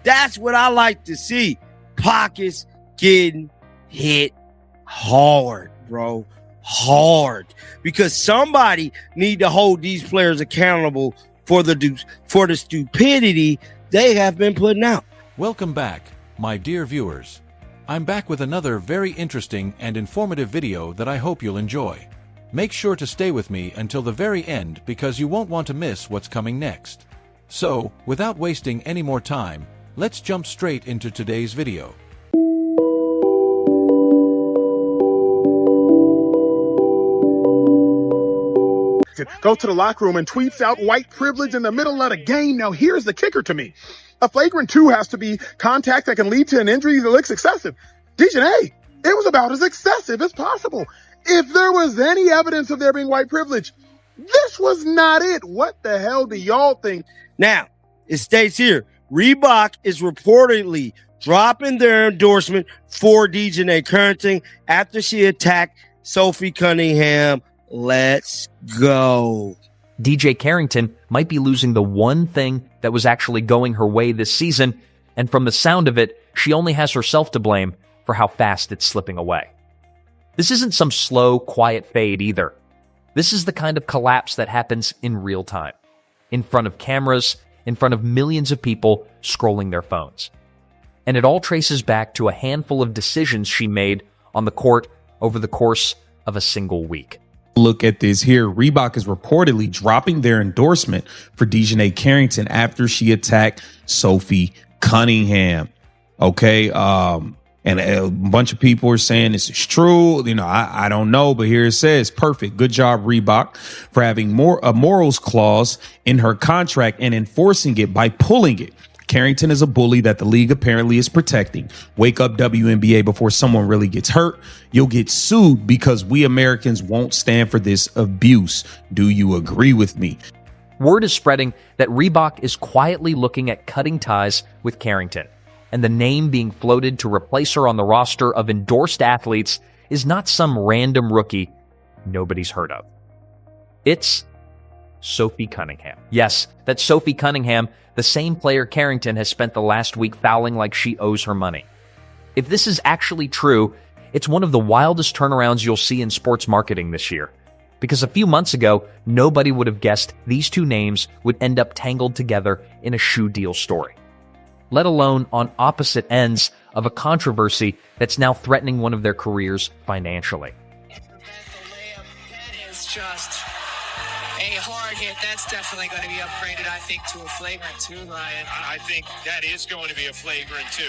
That's what I like to see. Pockets getting hit hard, bro. Hard. Because somebody need to hold these players accountable for the stupidity they have been putting out. Welcome back, my dear viewers. I'm back with another very interesting and informative video that I hope you'll enjoy. Make sure to stay with me until the very end because you won't want to miss what's coming next. So, without wasting any more time, let's jump straight into today's video. Go to the locker room and tweets out white privilege in the middle of the game. Now, here's the kicker to me. A flagrant 2 has to be contact that can lead to an injury that looks excessive. Dijonai, it was about as excessive as possible. If there was any evidence of there being white privilege, this was not it. What the hell do y'all think? Now, it states here, Reebok is reportedly dropping their endorsement for Dijonai Carrington after she attacked Sophie Cunningham. Let's go. DJ Carrington might be losing the one thing that was actually going her way this season, and from the sound of it, she only has herself to blame for how fast it's slipping away. This isn't some slow, quiet fade either. This is the kind of collapse that happens in real time, in front of cameras, in front of millions of people scrolling their phones. And it all traces back to a handful of decisions she made on the court over the course of a single week. Look at this here. Reebok is reportedly dropping their endorsement for Dijonai Carrington after she attacked Sophie Cunningham. Okay. And a bunch of people are saying this is true. You know, I don't know, but here it says, perfect. Good job, Reebok, for having a morals clause in her contract and enforcing it by pulling it. Carrington is a bully that the league apparently is protecting. Wake up, WNBA, before someone really gets hurt. You'll get sued because we Americans won't stand for this abuse. Do you agree with me? Word is spreading that Reebok is quietly looking at cutting ties with Carrington, and the name being floated to replace her on the roster of endorsed athletes is not some random rookie nobody's heard of. It's Sophie Cunningham. Yes, that's Sophie Cunningham, the same player Carrington has spent the last week fouling like she owes her money. If this is actually true, it's one of the wildest turnarounds you'll see in sports marketing this year. Because a few months ago, nobody would have guessed these two names would end up tangled together in a shoe deal story. Let alone on opposite ends of a controversy that's now threatening one of their careers financially. That is just a hard hit. That's definitely going to be upgraded, I think, to a flagrant 2, Ryan. I think that is going to be a flagrant 2.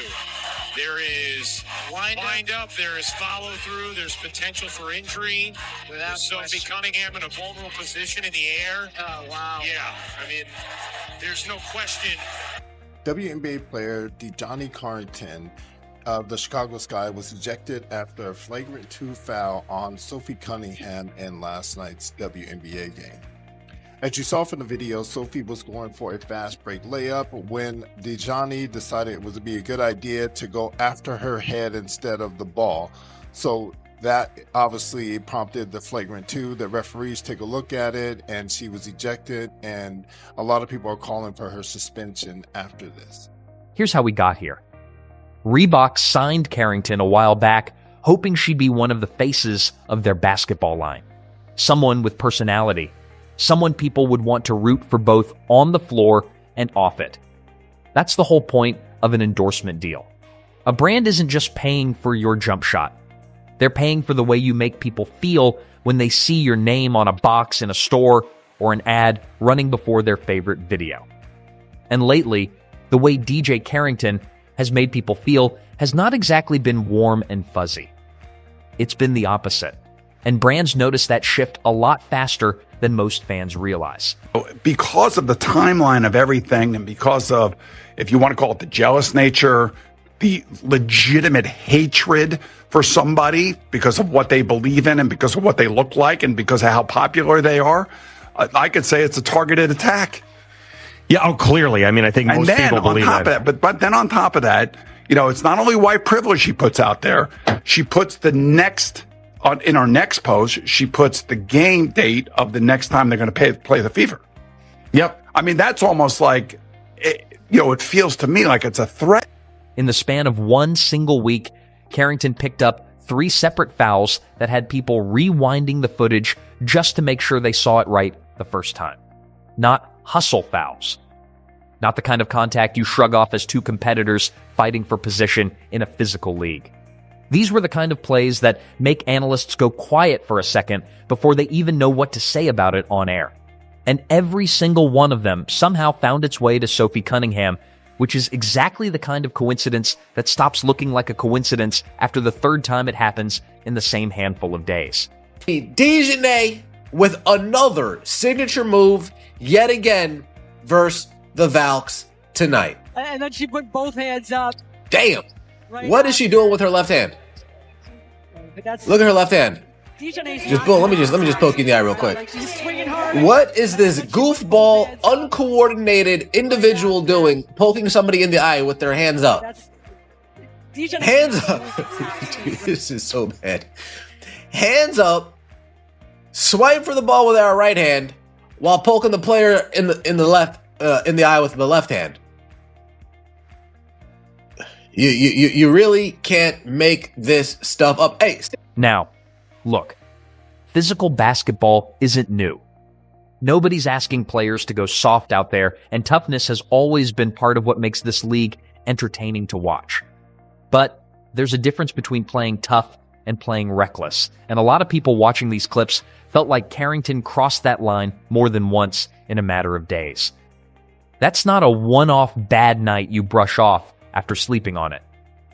There is wind up, there is follow through, there's potential for injury. Without Sophie Cunningham in a vulnerable position in the air. Oh, wow. Yeah, I mean, there's no question. WNBA player Dijonai Carrington of the Chicago Sky was ejected after a flagrant 2 foul on Sophie Cunningham in last night's WNBA game. As you saw from the video, Sophie was going for a fast break layup when Dijonai decided it would be a good idea to go after her head instead of the ball. So that obviously prompted the flagrant 2. The referees take a look at it and she was ejected, and a lot of people are calling for her suspension after this. Here's how we got here. Reebok signed Carrington a while back, hoping she'd be one of the faces of their basketball line. Someone with personality. Someone people would want to root for both on the floor and off it. That's the whole point of an endorsement deal. A brand isn't just paying for your jump shot. They're paying for the way you make people feel when they see your name on a box in a store or an ad running before their favorite video. And lately, the way DJ Carrington has made people feel has not exactly been warm and fuzzy. It's been the opposite. And brands notice that shift a lot faster than most fans realize. Because of the timeline of everything, and because of, if you want to call it the jealous nature, the legitimate hatred for somebody because of what they believe in and because of what they look like and because of how popular they are, I could say it's a targeted attack. Yeah, oh, clearly. I mean, I think most people believe that. But then on top of that, you know, it's not only white privilege she puts out there, she puts the next... in our next post, she puts the game date of the next time they're going to play the Fever. Yep. I mean, that's almost like it feels to me like it's a threat. In the span of one single week, Carrington picked up 3 separate fouls that had people rewinding the footage just to make sure they saw it right the first time. Not hustle fouls. Not the kind of contact you shrug off as 2 competitors fighting for position in a physical league. These were the kind of plays that make analysts go quiet for a second before they even know what to say about it on air. And every single one of them somehow found its way to Sophie Cunningham, which is exactly the kind of coincidence that stops looking like a coincidence after the 3rd time it happens in the same handful of days. Dijonai with another signature move yet again versus the Valks tonight. And then she put both hands up. Damn. What is she doing with her left hand? Look at her left hand. Just boom. Let me just poke you in the eye real quick. What is this goofball, uncoordinated individual doing, poking somebody in the eye with their hands up? Hands up. Dude, this is so bad. Hands up. Swipe for the ball with our right hand while poking the player in the eye with the left hand. You really can't make this stuff up. Hey. Now, look, physical basketball isn't new. Nobody's asking players to go soft out there, and toughness has always been part of what makes this league entertaining to watch. But there's a difference between playing tough and playing reckless, and a lot of people watching these clips felt like Carrington crossed that line more than once in a matter of days. That's not a one-off bad night you brush off after sleeping on it.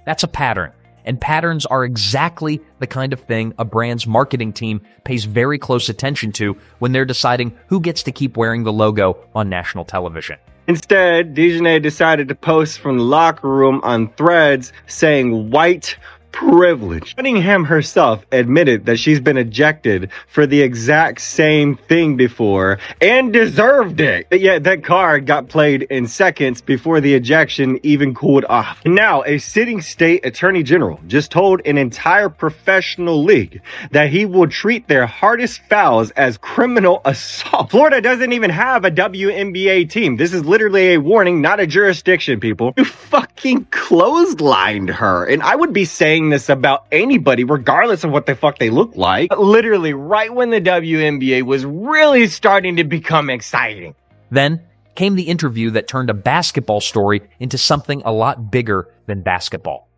That's a pattern, and patterns are exactly the kind of thing a brand's marketing team pays very close attention to when they're deciding who gets to keep wearing the logo on national television. Instead, Dijonai decided to post from the locker room on Threads saying white privilege. Cunningham herself admitted that she's been ejected for the exact same thing before and deserved it. Yet that card got played in seconds before the ejection even cooled off. Now, a sitting state attorney general just told an entire professional league that he will treat their hardest fouls as criminal assault. Florida doesn't even have a WNBA team. This is literally a warning, not a jurisdiction, people. You fucking clotheslined her. And I would be saying this about anybody, regardless of what the fuck they look like. But literally, right when the WNBA was really starting to become exciting. Then came the interview that turned a basketball story into something a lot bigger than basketball.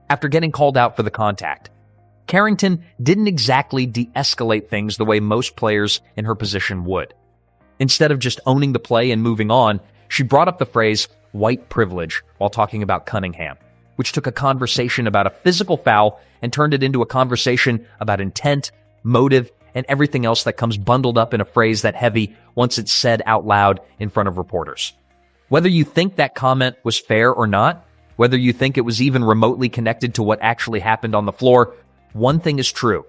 After getting called out for the contact, Carrington didn't exactly de-escalate things the way most players in her position would. Instead of just owning the play and moving on, she brought up the phrase white privilege while talking about Cunningham, which took a conversation about a physical foul and turned it into a conversation about intent, motive, and everything else that comes bundled up in a phrase that heavy once it's said out loud in front of reporters. Whether you think that comment was fair or not, whether you think it was even remotely connected to what actually happened on the floor, one thing is true.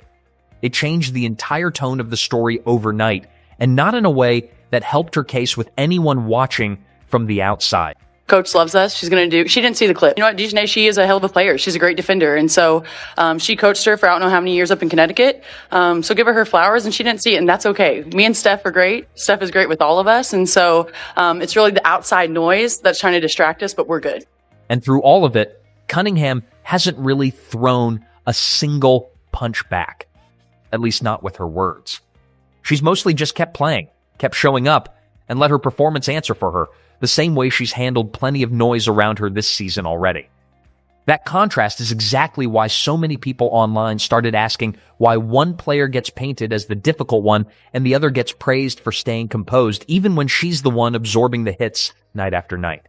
It changed the entire tone of the story overnight, and not in a way that helped her case with anyone watching from the outside. Coach loves us. She didn't see the clip. You know what, Dijonai, she is a hell of a player. She's a great defender. And so she coached her for I don't know how many years up in Connecticut. So give her flowers, and she didn't see it, and that's okay. Me and Steph are great. Steph is great with all of us. And so it's really the outside noise that's trying to distract us, but we're good. And through all of it, Cunningham hasn't really thrown a single punch back, at least not with her words. She's mostly just kept playing, kept showing up, and let her performance answer for her, the same way she's handled plenty of noise around her this season already. That contrast is exactly why so many people online started asking why one player gets painted as the difficult one and the other gets praised for staying composed, even when she's the one absorbing the hits night after night.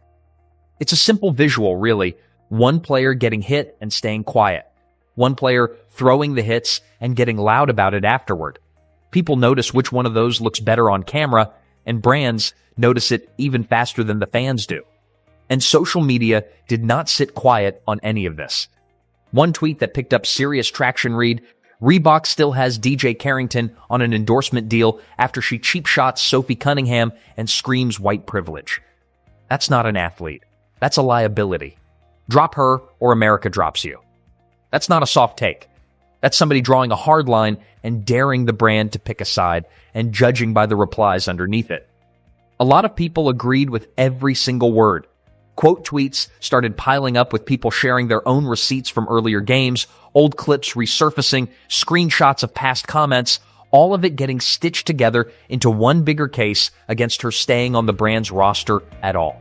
It's a simple visual, really. One player getting hit and staying quiet. One player throwing the hits and getting loud about it afterward. People notice which one of those looks better on camera, and brands notice it even faster than the fans do. And social media did not sit quiet on any of this. One tweet that picked up serious traction read, Reebok still has Dijonai Carrington on an endorsement deal after she cheap shots Sophie Cunningham and screams white privilege. That's not an athlete. That's a liability. Drop her or America drops you. That's not a soft take. That's somebody drawing a hard line and daring the brand to pick a side and judging by the replies underneath it. A lot of people agreed with every single word. Quote tweets started piling up with people sharing their own receipts from earlier games, old clips resurfacing, screenshots of past comments, all of it getting stitched together into one bigger case against her staying on the brand's roster at all.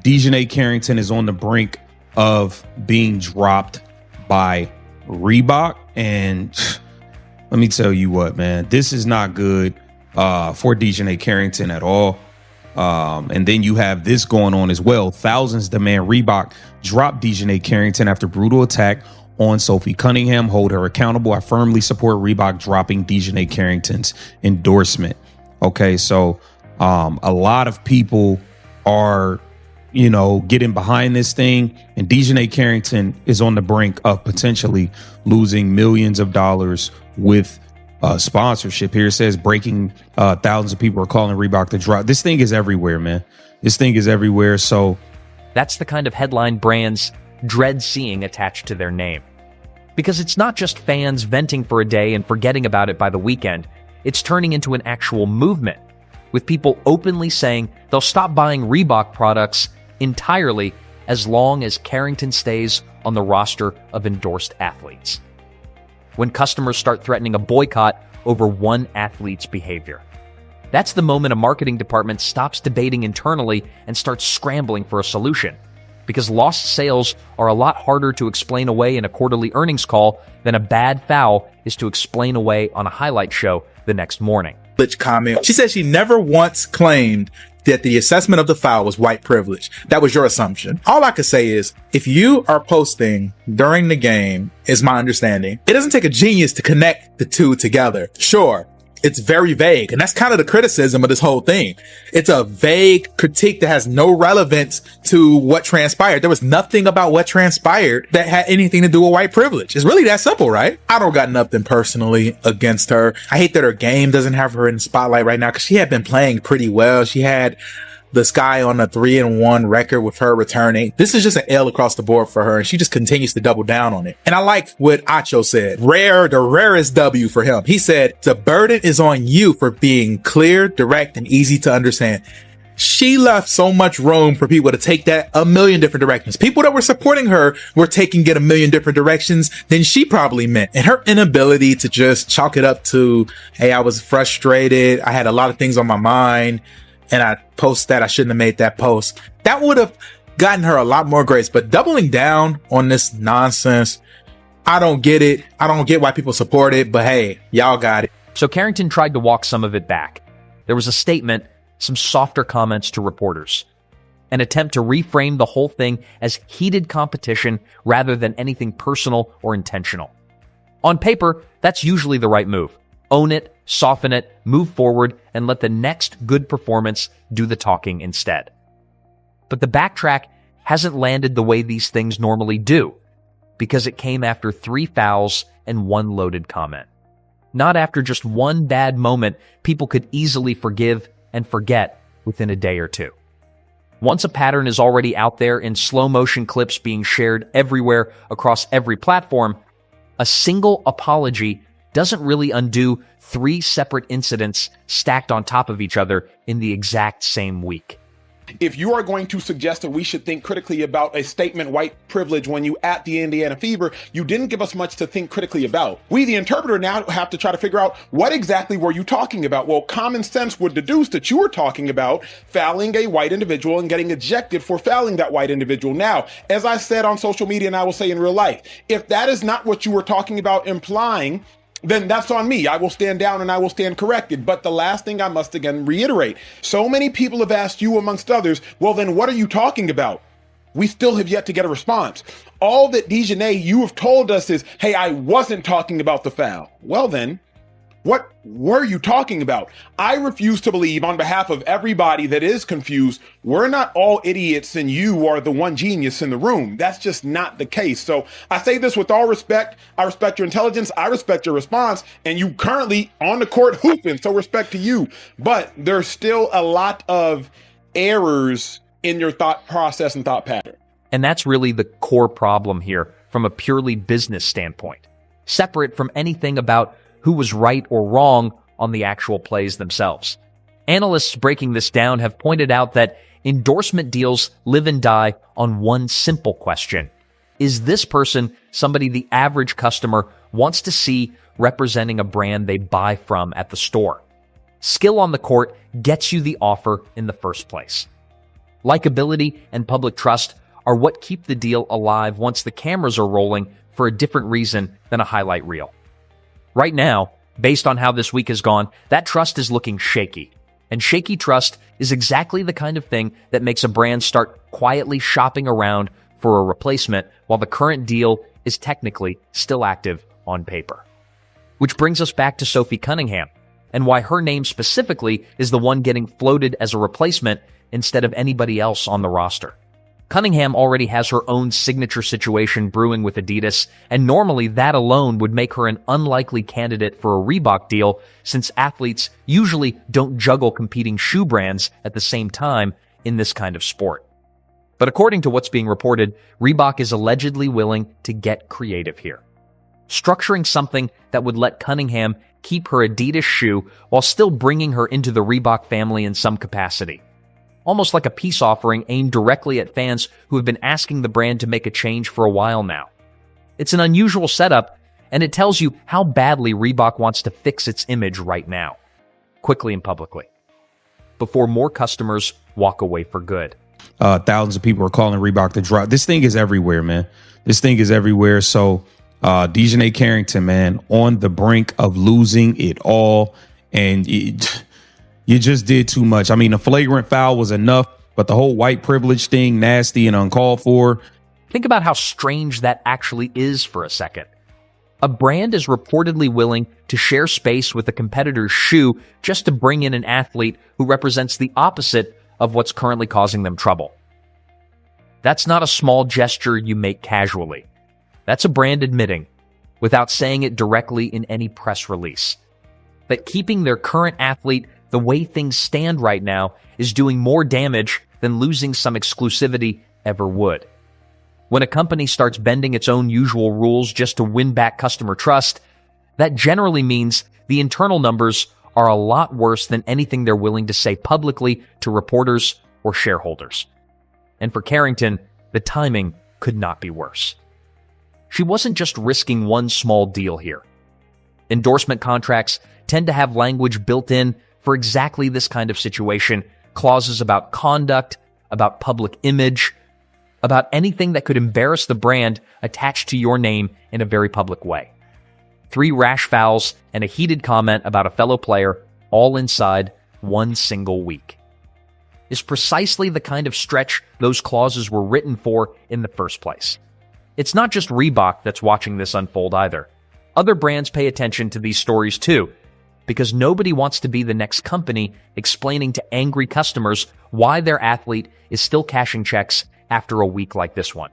Dijonai Carrington is on the brink of being dropped by Reebok. And let me tell you what, man, this is not good for Dijonai Carrington at all. And then you have this going on as well. Thousands demand Reebok drop Dijonai Carrington after brutal attack on Sophie Cunningham. Hold her accountable. I firmly support Reebok dropping Dijonai Carrington's endorsement. Okay, so a lot of people are, getting behind this thing, and Dijonai Carrington is on the brink of potentially losing millions of dollars with sponsorship. Here it says breaking thousands of people are calling Reebok to drop. This thing is everywhere, man. This thing is everywhere. So that's the kind of headline brands dread seeing attached to their name. Because it's not just fans venting for a day and forgetting about it by the weekend. It's turning into an actual movement, with people openly saying they'll stop buying Reebok products entirely as long as Carrington stays on the roster of endorsed athletes. When customers start threatening a boycott over one athlete's behavior. That's the moment a marketing department stops debating internally and starts scrambling for a solution. Because lost sales are a lot harder to explain away in a quarterly earnings call than a bad foul is to explain away on a highlight show the next morning. Comment. She said she never once claimed that the assessment of the foul was white privilege. That was your assumption. All I could say is, if you are posting during the game, is my understanding, it doesn't take a genius to connect the two together. Sure, it's very vague, and that's kind of the criticism of this whole thing. It's a vague critique that has no relevance to what transpired. There was nothing about what transpired that had anything to do with white privilege. It's really that simple, right? I don't got nothing personally against her. I hate that her game doesn't have her in the spotlight right now because she had been playing pretty well. She had the Sky on a 3-1 record with her returning. This is just an L across the board for her, and she just continues to double down on it. And I like what Acho said. The rarest W for him. He said, the burden is on you for being clear, direct, and easy to understand. She left so much room for people to take that a million different directions. People that were supporting her were taking it a million different directions than she probably meant. And her inability to just chalk it up to, hey, I was frustrated. I had a lot of things on my mind, and I post that I shouldn't have made that post. That would have gotten her a lot more grace. But doubling down on this nonsense, I don't get it. I don't get why people support it, but hey, y'all got it. So Carrington tried to walk some of it back. There was a statement, some softer comments to reporters, an attempt to reframe the whole thing as heated competition rather than anything personal or intentional. On paper, that's usually the right move. Own it, soften it, move forward, and let the next good performance do the talking instead. But the backtrack hasn't landed the way these things normally do, because it came after 3 fouls and 1 loaded comment. Not after just one bad moment people could easily forgive and forget within a day or two. Once a pattern is already out there in slow motion clips being shared everywhere across every platform, a single apology doesn't really undo 3 separate incidents stacked on top of each other in the exact same week. If you are going to suggest that we should think critically about a statement white privilege when you at the Indiana Fever, you didn't give us much to think critically about. We, the interpreter, now have to try to figure out what exactly were you talking about? Well, common sense would deduce that you were talking about fouling a white individual and getting ejected for fouling that white individual. Now, as I said on social media and I will say in real life, if that is not what you were talking about implying, then that's on me. I will stand down and I will stand corrected. But the last thing I must again reiterate, so many people have asked you amongst others, well, then what are you talking about? We still have yet to get a response. All that Dijonai, you have told us is, hey, I wasn't talking about the foul. Well then, what were you talking about? I refuse to believe on behalf of everybody that is confused, we're not all idiots and you are the one genius in the room. That's just not the case. So I say this with all respect. I respect your intelligence. I respect your response. And you currently on the court hooping, so respect to you. But there's still a lot of errors in your thought process and thought pattern. And that's really the core problem here from a purely business standpoint, separate from anything about who was right or wrong on the actual plays themselves. Analysts breaking this down have pointed out that Endorsement deals live and die on one simple question. Is this person somebody the average customer wants to see representing a brand they buy from at the store? Skill on the court gets you the offer in the first place. Likability and public trust are what keep the deal alive once the cameras are rolling for a different reason than a highlight reel. Right now, based on how this week has gone, that trust is looking shaky. And shaky trust is exactly the kind of thing that makes a brand start quietly shopping around for a replacement while the current deal is technically still active on paper. Which brings us back to Sophie Cunningham, and why her name specifically is the one getting floated as a replacement instead of anybody else on the roster. Cunningham already has her own signature situation brewing with Adidas, and normally that alone would make her an unlikely candidate for a Reebok deal, since athletes usually don't juggle competing shoe brands at the same time in this kind of sport. But according to what's being reported, Reebok is allegedly willing to get creative here, structuring something that would let Cunningham keep her Adidas shoe while still bringing her into the Reebok family in some capacity. Almost like a peace offering aimed directly at fans who have been asking the brand to make a change for a while now. It's an unusual setup, and it tells you how badly Reebok wants to fix its image right now, quickly and publicly, before more customers walk away for good. Thousands of people are calling Reebok to drop. This thing is everywhere, man. This thing is everywhere. So Dijonai Carrington, man, on the brink of losing it all, and you just did too much. I mean, a flagrant foul was enough, but the whole white privilege thing, nasty and uncalled for. Think about how strange that actually is for a second. A brand is reportedly willing to share space with a competitor's shoe just to bring in an athlete who represents the opposite of what's currently causing them trouble. That's not a small gesture you make casually. That's a brand admitting, without saying it directly in any press release, that keeping their current athlete the way things stand right now is doing more damage than losing some exclusivity ever would. When a company starts bending its own usual rules just to win back customer trust, that generally means the internal numbers are a lot worse than anything they're willing to say publicly to reporters or shareholders. And for Carrington, the timing could not be worse. She wasn't just risking one small deal here. Endorsement contracts tend to have language built in for exactly this kind of situation, clauses about conduct, about public image, about anything that could embarrass the brand attached to your name in a very public way. 3 rash fouls and a heated comment about a fellow player, all inside one single week, is precisely the kind of stretch those clauses were written for in the first place. It's not just Reebok that's watching this unfold either. Other brands pay attention to these stories too, because nobody wants to be the next company explaining to angry customers why their athlete is still cashing checks after a week like this one.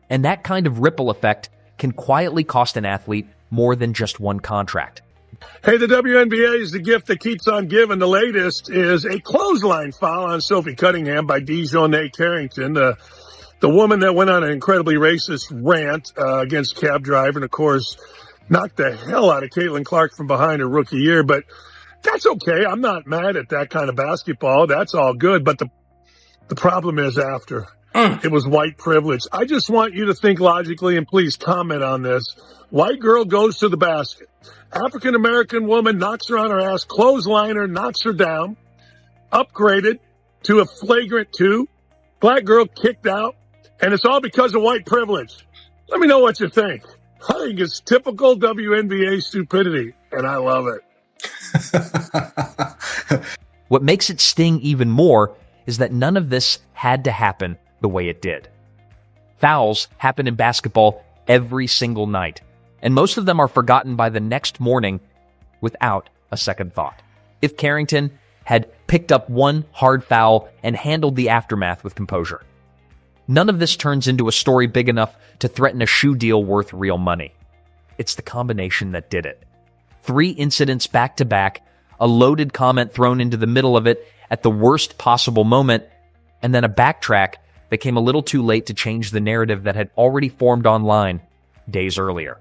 And that kind of ripple effect can quietly cost an athlete more than just one contract. Hey, the WNBA is the gift that keeps on giving. The latest is a clothesline foul on Sophie Cunningham by Dijonai Carrington, the woman that went on an incredibly racist rant against cab driver, and of course knocked the hell out of Caitlin Clark from behind her rookie year. But that's okay. I'm not mad at that kind of basketball. That's all good. But the problem is after. It was white privilege. I just want you to think logically, and please comment on this. White girl goes to the basket. African-American woman knocks her on her ass, clothesliner, knocks her down, upgraded to a flagrant 2. Black girl kicked out, and it's all because of white privilege. Let me know what you think. I think it's typical WNBA stupidity, and I love it. What makes it sting even more is that none of this had to happen the way it did. Fouls happen in basketball every single night, and most of them are forgotten by the next morning without a second thought. If Carrington had picked up one hard foul and handled the aftermath with composure, none of this turns into a story big enough to threaten a shoe deal worth real money. It's the combination that did it. 3 incidents back to back, a loaded comment thrown into the middle of it at the worst possible moment, and then a backtrack that came a little too late to change the narrative that had already formed online days earlier.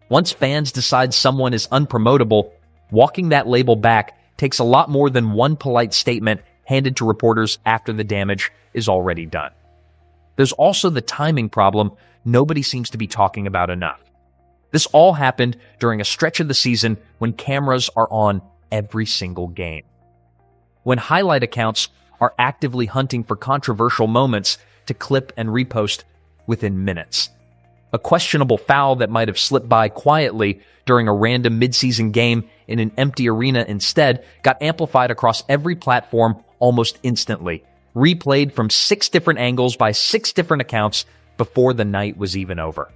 Once fans decide someone is unpromotable, walking that label back takes a lot more than one polite statement handed to reporters after the damage is already done. There's also the timing problem nobody seems to be talking about enough. This all happened during a stretch of the season when cameras are on every single game. When highlight accounts are actively hunting for controversial moments to clip and repost within minutes. A questionable foul that might have slipped by quietly during a random midseason game in an empty arena instead got amplified across every platform almost instantly, replayed from 6 different angles by 6 different accounts before the night was even over.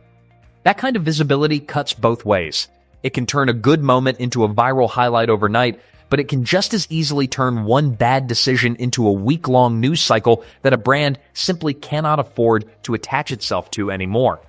That kind of visibility cuts both ways. It can turn a good moment into a viral highlight overnight, but it can just as easily turn one bad decision into a week-long news cycle that a brand simply cannot afford to attach itself to anymore.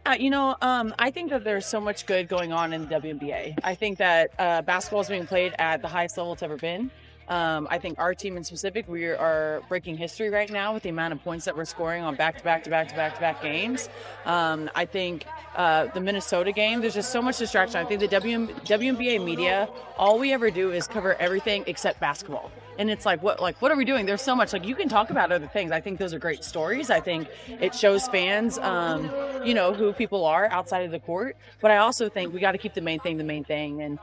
I think that there's so much good going on in the WNBA. I think that basketball is being played at the highest level it's ever been. I think our team in specific, we are breaking history right now with the amount of points that we're scoring on back-to-back games. I think the Minnesota game, there's just so much distraction. I think the WNBA media, all we ever do is cover everything except basketball. And it's like, what are we doing? There's so much, you can talk about other things. I think those are great stories. I think it shows fans, who people are outside of the court. But I also think we got to keep the main thing. And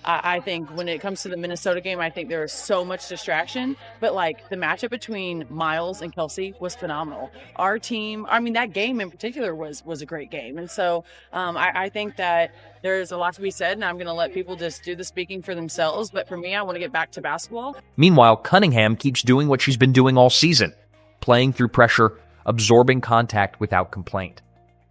I think when it comes to the Minnesota game, I think there is so much distraction. But the matchup between Miles and Kelsey was phenomenal. Our team, that game in particular was a great game. And so I think that there's a lot to be said, and I'm going to let people just do the speaking for themselves. But for me, I want to get back to basketball. Meanwhile, Cunningham keeps doing what she's been doing all season, playing through pressure, absorbing contact without complaint,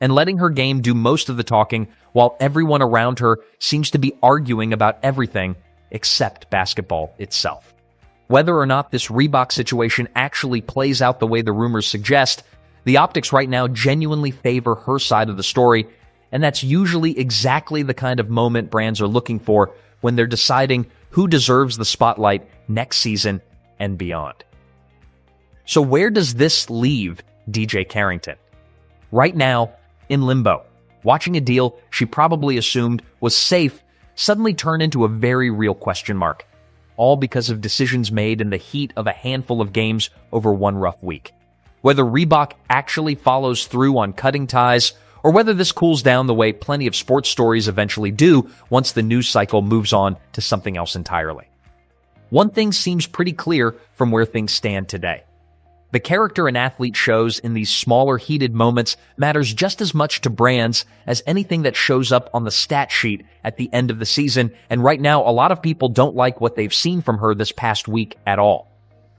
and letting her game do most of the talking while everyone around her seems to be arguing about everything except basketball itself. Whether or not this Reebok situation actually plays out the way the rumors suggest, the optics right now genuinely favor her side of the story, and that's usually exactly the kind of moment brands are looking for when they're deciding who deserves the spotlight next season and beyond. So where does this leave DJ Carrington? Right now, in limbo, watching a deal she probably assumed was safe suddenly turn into a very real question mark, all because of decisions made in the heat of a handful of games over one rough week. Whether Reebok actually follows through on cutting ties, or whether this cools down the way plenty of sports stories eventually do once the news cycle moves on to something else entirely. One thing seems pretty clear from where things stand today. The character an athlete shows in these smaller heated moments matters just as much to brands as anything that shows up on the stat sheet at the end of the season, and right now a lot of people don't like what they've seen from her this past week at all.